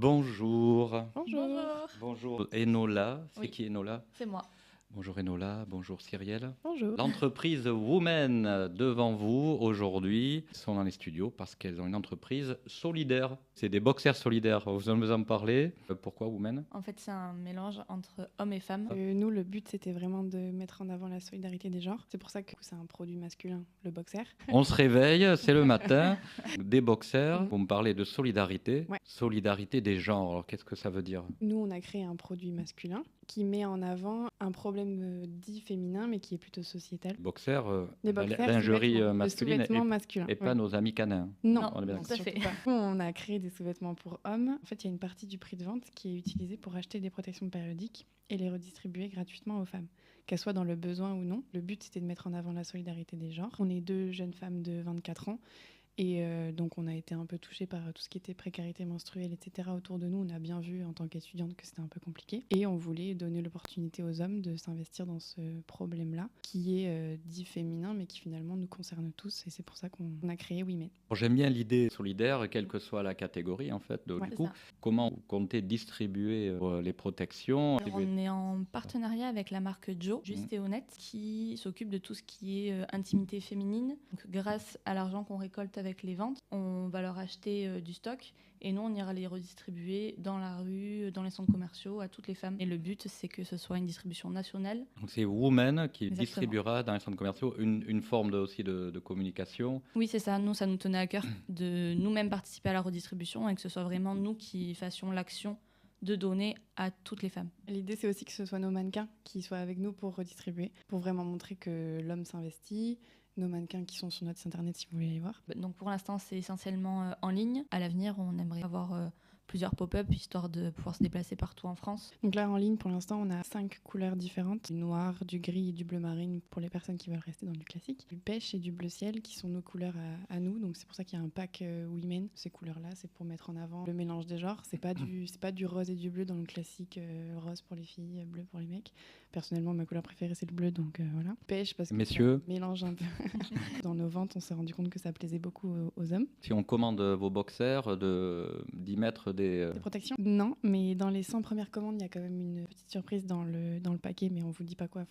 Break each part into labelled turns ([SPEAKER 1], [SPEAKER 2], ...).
[SPEAKER 1] Bonjour.
[SPEAKER 2] Bonjour.
[SPEAKER 1] Bonjour Enola. C'est
[SPEAKER 2] Oui.
[SPEAKER 1] qui Enola?
[SPEAKER 2] C'est moi.
[SPEAKER 1] Bonjour Enola, bonjour Cyrielle.
[SPEAKER 3] Bonjour.
[SPEAKER 1] L'entreprise Women devant vous aujourd'hui sont dans les studios parce qu'elles ont une entreprise solidaire. C'est des boxers solidaires, vous allez nous en parler. Pourquoi Women?
[SPEAKER 2] En fait, c'est un mélange entre hommes et femmes.
[SPEAKER 3] Nous, le but, c'était vraiment de mettre en avant la solidarité des genres. C'est pour ça que c'est un produit masculin, le boxer.
[SPEAKER 1] On se réveille, c'est le matin, des boxers. Vous me parlez de solidarité.
[SPEAKER 3] Ouais.
[SPEAKER 1] Solidarité des genres, alors qu'est-ce que ça veut dire?
[SPEAKER 3] Nous, on a créé un produit masculin qui met en avant un problème dit féminin, mais qui est plutôt sociétal.
[SPEAKER 1] Boxers,
[SPEAKER 3] Les boxers,
[SPEAKER 1] lingerie
[SPEAKER 3] sous-vêtements.
[SPEAKER 1] masculine
[SPEAKER 3] Le sous-vêtement masculin.
[SPEAKER 1] et pas nos amis canins.
[SPEAKER 3] Non,
[SPEAKER 1] On est bien
[SPEAKER 3] non,
[SPEAKER 2] tout à
[SPEAKER 3] surtout
[SPEAKER 2] fait.
[SPEAKER 3] pas. On a créé des sous-vêtements pour hommes. En fait, il y a une partie du prix de vente qui est utilisée pour acheter des protections périodiques et les redistribuer gratuitement aux femmes, qu'elles soient dans le besoin ou non. Le but, c'était de mettre en avant la solidarité des genres. On est deux jeunes femmes de 24 ans. Et donc, on a été un peu touchés par tout ce qui était précarité menstruelle, etc. autour de nous. On a bien vu, en tant qu'étudiante, que c'était un peu compliqué. Et on voulait donner l'opportunité aux hommes de s'investir dans ce problème-là, qui est dit féminin, mais qui finalement nous concerne tous. Et c'est pour ça qu'on a créé Women.
[SPEAKER 1] J'aime bien l'idée solidaire, quelle que soit la catégorie, en fait.
[SPEAKER 3] Ouais,
[SPEAKER 1] Du
[SPEAKER 2] c'est
[SPEAKER 1] coup,
[SPEAKER 2] ça.
[SPEAKER 1] comment vous comptez distribuer les protections?
[SPEAKER 2] Alors, on est en partenariat avec la marque Joe, Juste et Honnête, qui s'occupe de tout ce qui est intimité féminine. Donc, grâce à l'argent qu'on récolte avec les ventes, on va leur acheter du stock et nous, on ira les redistribuer dans la rue, dans les centres commerciaux, à toutes les femmes. Et le but, c'est que ce soit une distribution nationale.
[SPEAKER 1] Donc c'est Women qui
[SPEAKER 2] Exactement.
[SPEAKER 1] distribuera dans les centres commerciaux une forme aussi de communication.
[SPEAKER 2] Oui, c'est ça. Nous, ça nous tenait à cœur de nous-mêmes participer à la redistribution et que ce soit vraiment nous qui fassions l'action de donner à toutes les femmes.
[SPEAKER 3] L'idée, c'est aussi que ce soit nos mannequins qui soient avec nous pour redistribuer, pour vraiment montrer que l'homme s'investit. Nos mannequins qui sont sur notre site internet si vous voulez les voir.
[SPEAKER 2] Donc pour l'instant, c'est essentiellement en ligne. À l'avenir, on aimerait avoir plusieurs pop-up histoire de pouvoir se déplacer partout en France.
[SPEAKER 3] Donc là, en ligne, pour l'instant, on a 5 couleurs différentes. Du noir, du gris et du bleu marine pour les personnes qui veulent rester dans du classique. Du pêche et du bleu ciel qui sont nos couleurs à nous. Donc c'est pour ça qu'il y a un pack Women. Ces couleurs-là, c'est pour mettre en avant le mélange des genres. C'est pas du rose et du bleu dans le classique rose pour les filles, bleu pour les mecs. Personnellement, ma couleur préférée, c'est le bleu, donc voilà. Pêche parce que
[SPEAKER 1] Messieurs.
[SPEAKER 3] ça mélange un peu. Dans nos ventes, on s'est rendu compte que ça plaisait beaucoup aux hommes.
[SPEAKER 1] Si on commande vos boxers, d'y mettre des...
[SPEAKER 3] Des protections? Non, mais dans les 100 premières commandes, il y a quand même une petite surprise dans le paquet, mais on vous dit pas quoi,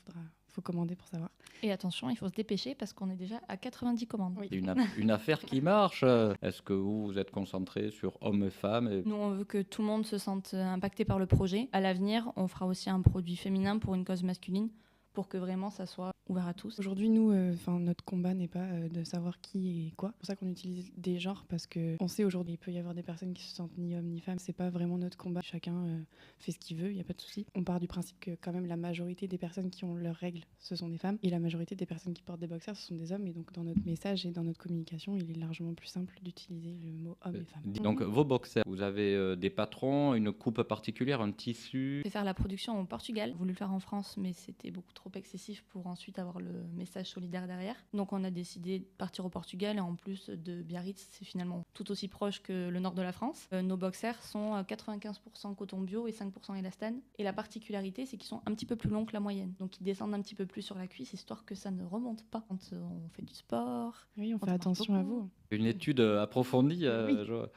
[SPEAKER 3] faut commander pour savoir.
[SPEAKER 2] Et attention, il faut se dépêcher parce qu'on est déjà à 90 commandes.
[SPEAKER 3] Oui.
[SPEAKER 1] C'est une affaire qui marche. Est-ce que vous êtes concentré sur hommes et femmes
[SPEAKER 2] Nous, on veut que tout le monde se sente impacté par le projet. À l'avenir, on fera aussi un produit féminin pour une cause masculine pour que vraiment ça soit ouvert à tous.
[SPEAKER 3] Aujourd'hui, nous, notre combat n'est pas de savoir qui est quoi. C'est pour ça qu'on utilise des genres, parce qu'on sait aujourd'hui qu'il peut y avoir des personnes qui se sentent ni hommes ni femmes. C'est pas vraiment notre combat. Chacun fait ce qu'il veut, il n'y a pas de souci. On part du principe que quand même la majorité des personnes qui ont leurs règles, ce sont des femmes. Et la majorité des personnes qui portent des boxers, ce sont des hommes. Et donc dans notre message et dans notre communication, il est largement plus simple d'utiliser le mot homme et femme.
[SPEAKER 1] Donc vos boxers, vous avez des patrons, une coupe particulière, un tissu?
[SPEAKER 2] On fait faire la production au Portugal. On a voulu le faire en France, mais c'était beaucoup trop excessif pour ensuite avoir le message solidaire derrière. Donc on a décidé de partir au Portugal et en plus de Biarritz, c'est finalement tout aussi proche que le nord de la France. Nos boxers sont à 95% coton bio et 5% élastane. Et la particularité, c'est qu'ils sont un petit peu plus longs que la moyenne. Donc ils descendent un petit peu plus sur la cuisse, histoire que ça ne remonte pas quand on fait du sport.
[SPEAKER 3] Oui, on
[SPEAKER 2] Quand
[SPEAKER 3] fait
[SPEAKER 2] on
[SPEAKER 3] attention
[SPEAKER 2] marche
[SPEAKER 3] à
[SPEAKER 2] beaucoup.
[SPEAKER 3] vous.
[SPEAKER 1] Une étude approfondie.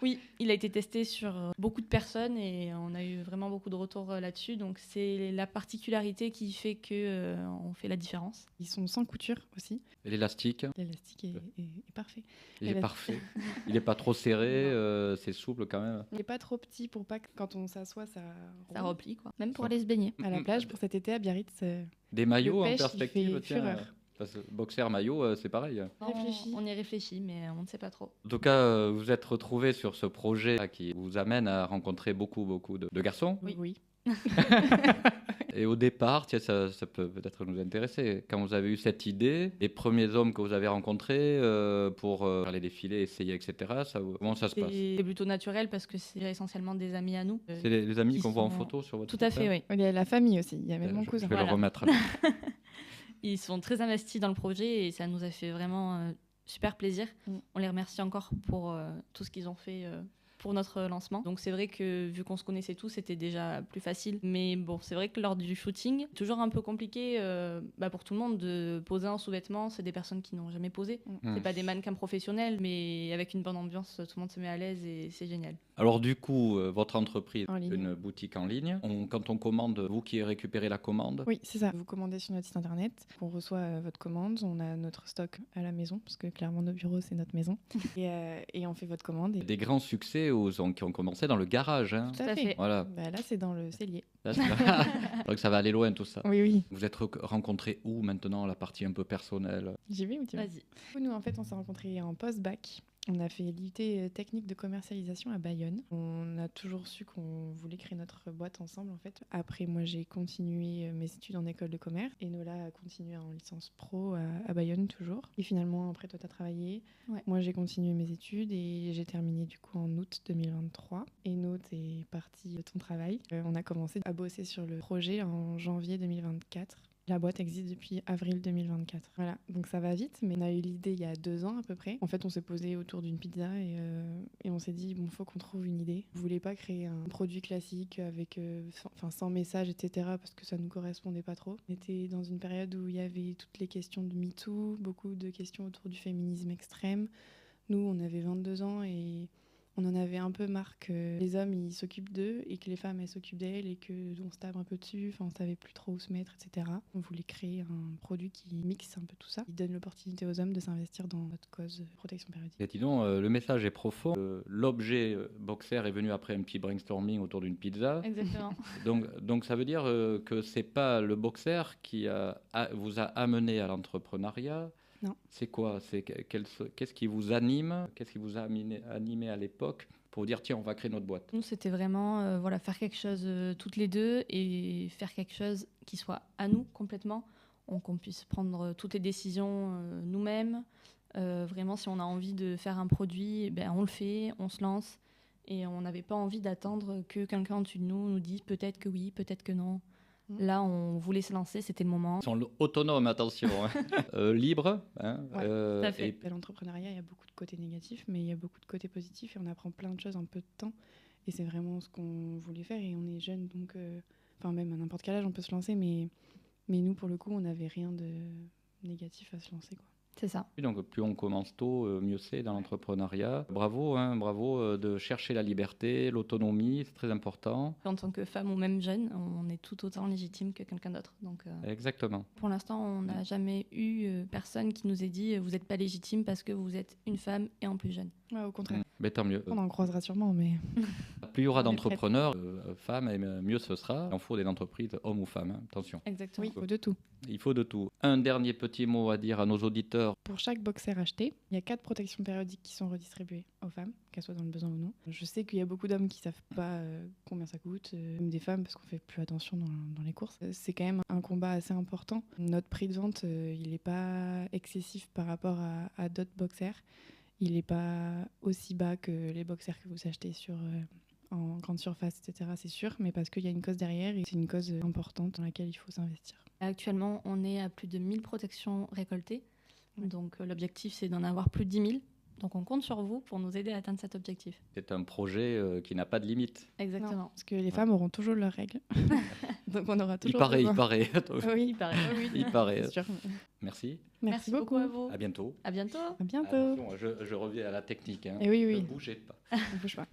[SPEAKER 2] Oui, il a été testé sur beaucoup de personnes et on a eu vraiment beaucoup de retours là-dessus. Donc c'est la particularité qui fait que on fait la différence.
[SPEAKER 3] Ils sont sans couture aussi.
[SPEAKER 1] Et l'élastique,
[SPEAKER 3] L'élastique est parfait.
[SPEAKER 1] il est
[SPEAKER 3] Élastique.
[SPEAKER 1] parfait. Il n'est pas trop serré, c'est souple quand même.
[SPEAKER 3] Il n'est pas trop petit pour pas que quand on s'assoit, ça
[SPEAKER 2] Ça
[SPEAKER 3] roule.
[SPEAKER 2] replie, quoi. Même pour aller se baigner.
[SPEAKER 3] À la plage, pour cet été à Biarritz,
[SPEAKER 1] Des maillots
[SPEAKER 3] le
[SPEAKER 1] en
[SPEAKER 3] pêche, il
[SPEAKER 1] perspective,
[SPEAKER 3] fait
[SPEAKER 1] tiens.
[SPEAKER 3] fureur.
[SPEAKER 1] Parce que boxer, maillot, c'est pareil.
[SPEAKER 3] Réfléchi.
[SPEAKER 2] On y réfléchit, mais on ne sait pas trop.
[SPEAKER 1] En tout cas, vous êtes retrouvés sur ce projet là, qui vous amène à rencontrer beaucoup de garçons.
[SPEAKER 3] Oui.
[SPEAKER 1] Et au départ, tiens, ça peut peut-être nous intéresser. Quand vous avez eu cette idée, les premiers hommes que vous avez rencontrés pour faire les défilés, essayer, etc., comment ça se passe?
[SPEAKER 2] C'est plutôt naturel parce que c'est essentiellement des amis à nous.
[SPEAKER 1] C'est les amis
[SPEAKER 2] qui
[SPEAKER 1] qu'on voit en
[SPEAKER 2] sont-
[SPEAKER 1] photo sur votre
[SPEAKER 2] Tout à
[SPEAKER 1] site,
[SPEAKER 2] fait,
[SPEAKER 1] hein?
[SPEAKER 2] oui.
[SPEAKER 3] Il y a la famille aussi. Il y a même mon
[SPEAKER 1] Je
[SPEAKER 3] cousin.
[SPEAKER 1] vais
[SPEAKER 2] Voilà.
[SPEAKER 1] le remettre.
[SPEAKER 2] Ils sont très investis dans le projet et ça nous a fait vraiment super plaisir.
[SPEAKER 3] Mm.
[SPEAKER 2] On les remercie encore pour tout ce qu'ils ont fait pour notre lancement. Donc c'est vrai que vu qu'on se connaissait tous, c'était déjà plus facile. Mais bon, c'est vrai que lors du shooting, toujours un peu compliqué pour tout le monde de poser un sous-vêtement. C'est des personnes qui n'ont jamais posé. C'est pas des mannequins professionnels, mais avec une bonne ambiance, tout le monde se met à l'aise et c'est génial.
[SPEAKER 1] Alors du coup, votre entreprise
[SPEAKER 3] En
[SPEAKER 1] est
[SPEAKER 3] ligne.
[SPEAKER 1] une boutique en ligne. Quand on commande, vous qui récupérez la commande,
[SPEAKER 3] Oui, c'est ça. Vous commandez sur notre site internet, on reçoit votre commande, on a notre stock à la maison, parce que clairement nos bureaux c'est notre maison, et on fait votre commande.
[SPEAKER 1] des grands succès qui ont commencé dans le garage. Hein.
[SPEAKER 3] Tout à fait.
[SPEAKER 1] Voilà.
[SPEAKER 3] Bah, là c'est dans le cellier.
[SPEAKER 1] Là, donc ça va aller loin tout ça.
[SPEAKER 3] Oui, oui.
[SPEAKER 1] Vous êtes rencontrés où maintenant, la partie un peu personnelle?
[SPEAKER 3] J'y vais ou tu vas?
[SPEAKER 2] Vas-y.
[SPEAKER 3] Nous en fait on s'est rencontrés en post-bac. On a fait l'IUT technique de commercialisation à Bayonne. On a toujours su qu'on voulait créer notre boîte ensemble en fait. Après moi j'ai continué mes études en école de commerce et Nola a continué en licence pro à Bayonne toujours. Et finalement après toi tu as travaillé.
[SPEAKER 2] Ouais.
[SPEAKER 3] Moi j'ai continué mes études et j'ai terminé du coup en août 2023. Et Note est partie de ton travail. On a commencé à bosser sur le projet en janvier 2024. La boîte existe depuis avril 2024. Voilà, donc ça va vite, mais on a eu l'idée il y a 2 ans à peu près. En fait, on s'est posé autour d'une pizza et on s'est dit, bon, faut qu'on trouve une idée. On voulait pas créer un produit classique avec, sans message, etc., parce que ça nous correspondait pas trop. On était dans une période où il y avait toutes les questions de MeToo, beaucoup de questions autour du féminisme extrême. Nous, on avait 22 ans et on en avait un peu marre que les hommes ils s'occupent d'eux et que les femmes elles s'occupent d'elles et qu'on se tape un peu dessus, enfin on savait plus trop où se mettre, etc. On voulait créer un produit qui mixe un peu tout ça, qui donne l'opportunité aux hommes de s'investir dans notre cause protection périodique.
[SPEAKER 1] Et dis donc, le message est profond. L'objet boxer est venu après un petit brainstorming autour d'une pizza.
[SPEAKER 2] Exactement.
[SPEAKER 1] Donc ça veut dire que c'est pas le boxer qui vous a amené à l'entrepreneuriat.
[SPEAKER 3] Non.
[SPEAKER 1] C'est quoi? Qu'est-ce qui vous anime? Qu'est-ce qui vous a animé à l'époque pour dire tiens, on va créer notre boîte?
[SPEAKER 2] Nous, c'était vraiment faire quelque chose toutes les deux et faire quelque chose qui soit à nous complètement, qu'on puisse prendre toutes les décisions nous-mêmes. Vraiment, si on a envie de faire un produit, on le fait, on se lance. Et on n'avait pas envie d'attendre que quelqu'un au-dessus de nous dise peut-être que oui, peut-être que non. Là, on voulait se lancer, c'était le moment.
[SPEAKER 1] Ils sont autonomes, attention, hein. Libres. Hein,
[SPEAKER 3] Ouais, tout à fait.
[SPEAKER 1] et
[SPEAKER 3] L'entrepreneuriat, il y a beaucoup de côtés négatifs, mais il y a beaucoup de côtés positifs et on apprend plein de choses en peu de temps. Et c'est vraiment ce qu'on voulait faire et on est jeunes, donc même à n'importe quel âge, on peut se lancer, mais nous, pour le coup, on n'avait rien de négatif à se lancer, quoi.
[SPEAKER 2] C'est ça.
[SPEAKER 1] donc plus on commence tôt, mieux c'est dans l'entrepreneuriat. Bravo, hein, bravo de chercher la liberté, l'autonomie, c'est très important.
[SPEAKER 2] En tant que femme ou même jeune, on est tout autant légitime que quelqu'un d'autre. Donc,
[SPEAKER 1] Exactement.
[SPEAKER 2] pour l'instant, on n'a jamais eu personne qui nous ait dit vous n'êtes pas légitime parce que vous êtes une femme et en plus jeune.
[SPEAKER 3] Ouais, au contraire.
[SPEAKER 1] Mais tant mieux.
[SPEAKER 3] On en croisera sûrement, mais...
[SPEAKER 1] Plus il y aura
[SPEAKER 3] On est
[SPEAKER 1] d'entrepreneurs, femmes, et mieux ce sera. Il en faut des entreprises, hommes ou femmes, hein, attention.
[SPEAKER 2] Exactement.
[SPEAKER 3] Oui, il faut de tout.
[SPEAKER 1] Il faut de tout. Un dernier petit mot à dire à nos auditeurs.
[SPEAKER 3] Pour chaque boxer acheté, il y a 4 protections périodiques qui sont redistribuées aux femmes, qu'elles soient dans le besoin ou non. Je sais qu'il y a beaucoup d'hommes qui savent pas combien ça coûte, même des femmes parce qu'on fait plus attention dans les courses. C'est quand même un combat assez important. Notre prix de vente, il n'est pas excessif par rapport à d'autres boxers. Il n'est pas aussi bas que les boxers que vous achetez en grande surface, etc. C'est sûr, mais parce qu'il y a une cause derrière et c'est une cause importante dans laquelle il faut s'investir.
[SPEAKER 2] Actuellement, on est à plus de 1000 protections récoltées. Donc l'objectif, c'est d'en avoir plus de 10 000. Donc on compte sur vous pour nous aider à atteindre cet objectif.
[SPEAKER 1] C'est un projet qui n'a pas de limite.
[SPEAKER 2] Exactement.
[SPEAKER 3] Non, parce que les femmes auront toujours leurs règles. Donc on aura toujours
[SPEAKER 1] Il
[SPEAKER 3] besoin.
[SPEAKER 1] paraît.
[SPEAKER 3] Oui, il paraît. Oui,
[SPEAKER 1] Il paraît.
[SPEAKER 3] c'est sûr.
[SPEAKER 1] Merci.
[SPEAKER 3] Merci
[SPEAKER 2] beaucoup à vous.
[SPEAKER 1] À bientôt.
[SPEAKER 2] À bientôt.
[SPEAKER 3] À bientôt.
[SPEAKER 1] Attention, je reviens à la technique. Hein.
[SPEAKER 3] Et oui,
[SPEAKER 1] Ne
[SPEAKER 3] oui.
[SPEAKER 1] bougez pas.
[SPEAKER 3] On bouge pas.